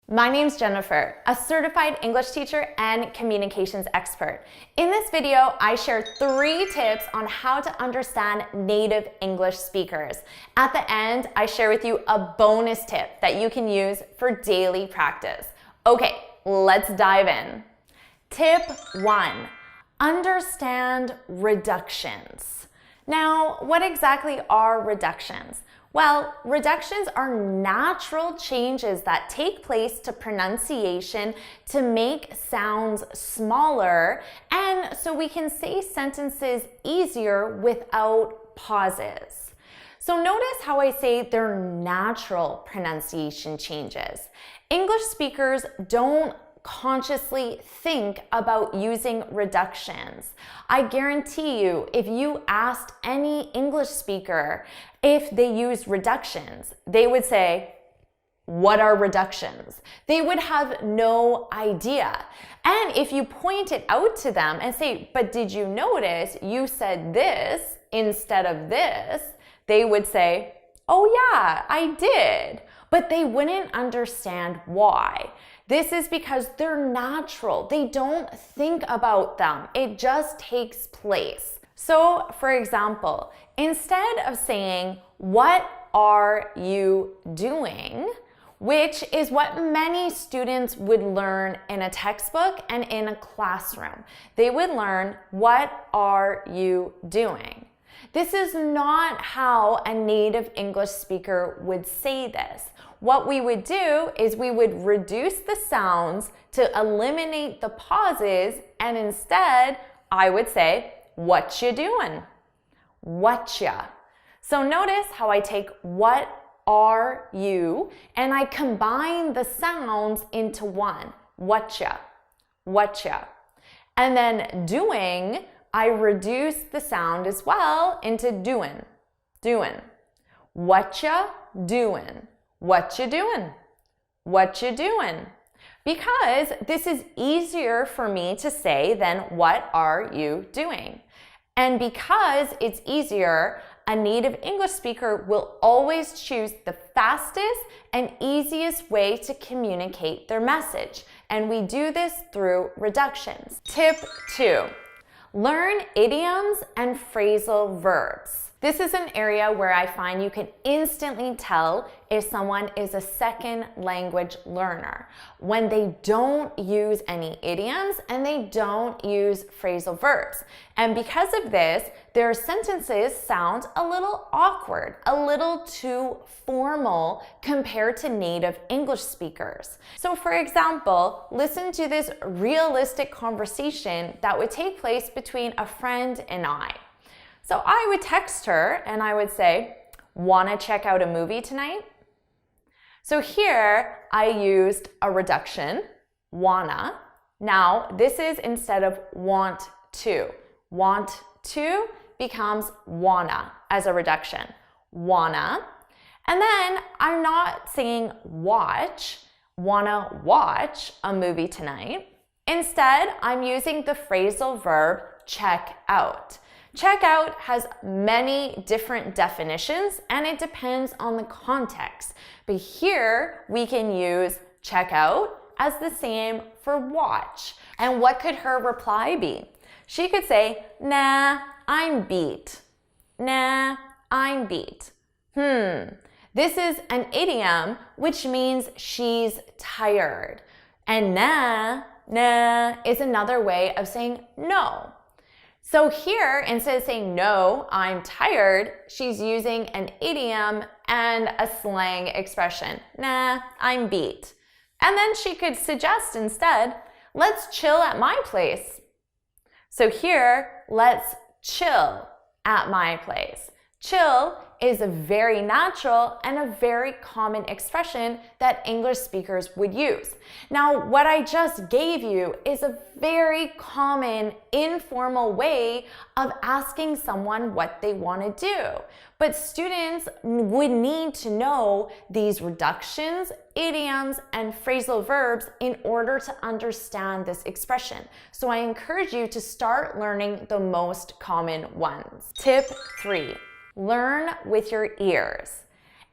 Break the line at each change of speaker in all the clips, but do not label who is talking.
My name's Jennifer, a certified English teacher and communications expert. In this video, I share 3 tips on how to understand native English speakers. At the end, I share with you a bonus tip that you can use for daily practice. Okay, let's dive in. Tip 1, understand reductions. Now, what exactly are reductions? Well, reductions are natural changes that take place to pronunciation to make sounds smaller, and so we can say sentences easier without pauses. So notice how I say they're natural pronunciation changes. English speakers don't consciously think about using reductions. I guarantee you, if you asked any English speaker if they use reductions, they would say, "What are reductions?" They would have no idea. And if you point it out to them and say, "But did you notice you said this instead of this?" They would say, "Oh yeah, I did." But they wouldn't understand why. This is because they're natural. They don't think about them. It just takes place. So, for example, instead of saying, "What are you doing?" which is what many students would learn in a textbook and in a classroom, they would learn, "What are you doing?" This is not how a native English speaker would say this. What we would do is we would reduce the sounds to eliminate the pauses, and instead I would say, "What you doing?" Whatcha. So notice how I take "what are you" and I combine the sounds into one. Whatcha, whatcha. And then doing, I reduce the sound as well into doing, doing. Whatcha doing? What you doing? What you doing? Because this is easier for me to say than "what are you doing?" And because it's easier, a native English speaker will always choose the fastest and easiest way to communicate their message. And we do this through reductions. Tip 2, learn idioms and phrasal verbs. This is an area where I find you can instantly tell if someone is a second language learner when they don't use any idioms and they don't use phrasal verbs. And because of this, their sentences sound a little awkward, a little too formal compared to native English speakers. So for example, listen to this realistic conversation that would take place between a friend and I. So I would text her and I would say, "Wanna check out a movie tonight?" So here I used a reduction, wanna. Now this is instead of want to. Want to becomes wanna as a reduction. Wanna. And then I'm not saying wanna watch a movie tonight. Instead, I'm using the phrasal verb check out. Check out has many different definitions and it depends on the context. But here we can use check out as the same for watch. And what could her reply be? She could say, "Nah, I'm beat." Nah, I'm beat. This is an idiom which means she's tired. And nah is another way of saying no. So here, instead of saying, "No, I'm tired," she's using an idiom and a slang expression. "Nah, I'm beat." And then she could suggest instead, "Let's chill at my place." So here, "let's chill at my place." Chill is a very natural and a very common expression that English speakers would use. Now, what I just gave you is a very common informal way of asking someone what they want to do. But students would need to know these reductions, idioms, and phrasal verbs in order to understand this expression. So I encourage you to start learning the most common ones. Tip 3. Learn with your ears.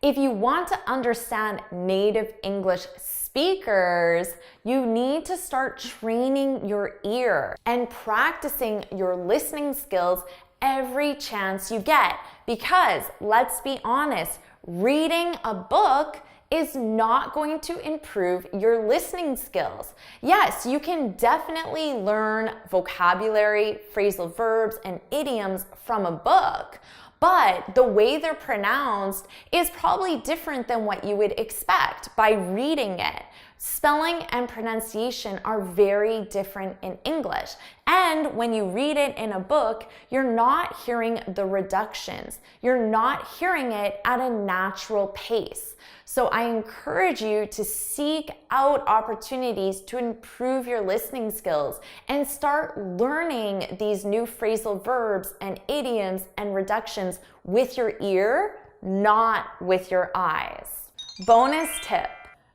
If you want to understand native English speakers, you need to start training your ear and practicing your listening skills every chance you get. Because let's be honest, reading a book is not going to improve your listening skills. Yes, you can definitely learn vocabulary, phrasal verbs, and idioms from a book, but the way they're pronounced is probably different than what you would expect by reading it. Spelling and pronunciation are very different in English. And when you read it in a book, you're not hearing the reductions. You're not hearing it at a natural pace. So I encourage you to seek out opportunities to improve your listening skills and start learning these new phrasal verbs and idioms and reductions with your ear, not with your eyes. Bonus tip.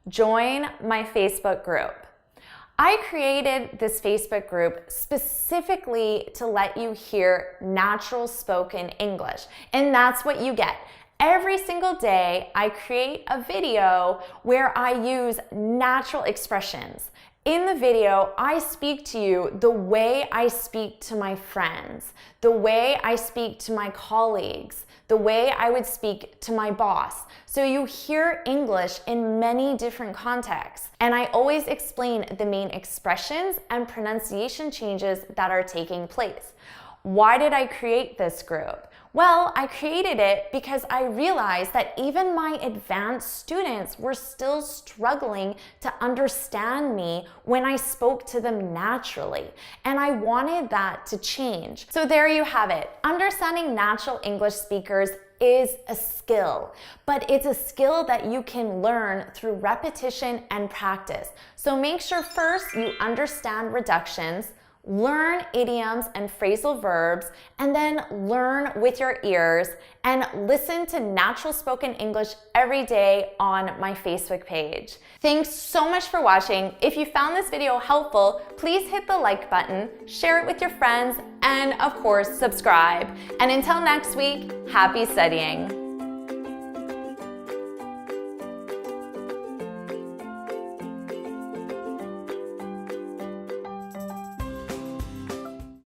Join my Facebook group. I created this Facebook group specifically to let you hear natural spoken English, and that's what you get. Every single day, I create a video where I use natural expressions. In the video, I speak to you the way I speak to my friends, the way I speak to my colleagues, the way I would speak to my boss. So you hear English in many different contexts. And I always explain the main expressions and pronunciation changes that are taking place. Why did I create this group? Well, I created it because I realized that even my advanced students were still struggling to understand me when I spoke to them naturally. And I wanted that to change. So there you have it. Understanding natural English speakers is a skill, but it's a skill that you can learn through repetition and practice. So make sure first you understand reductions, learn idioms and phrasal verbs, and then learn with your ears and listen to natural spoken English every day on my Facebook page. Thanks so much for watching. If you found this video helpful, please hit the like button, share it with your friends, and of course, subscribe. And until next week, happy studying.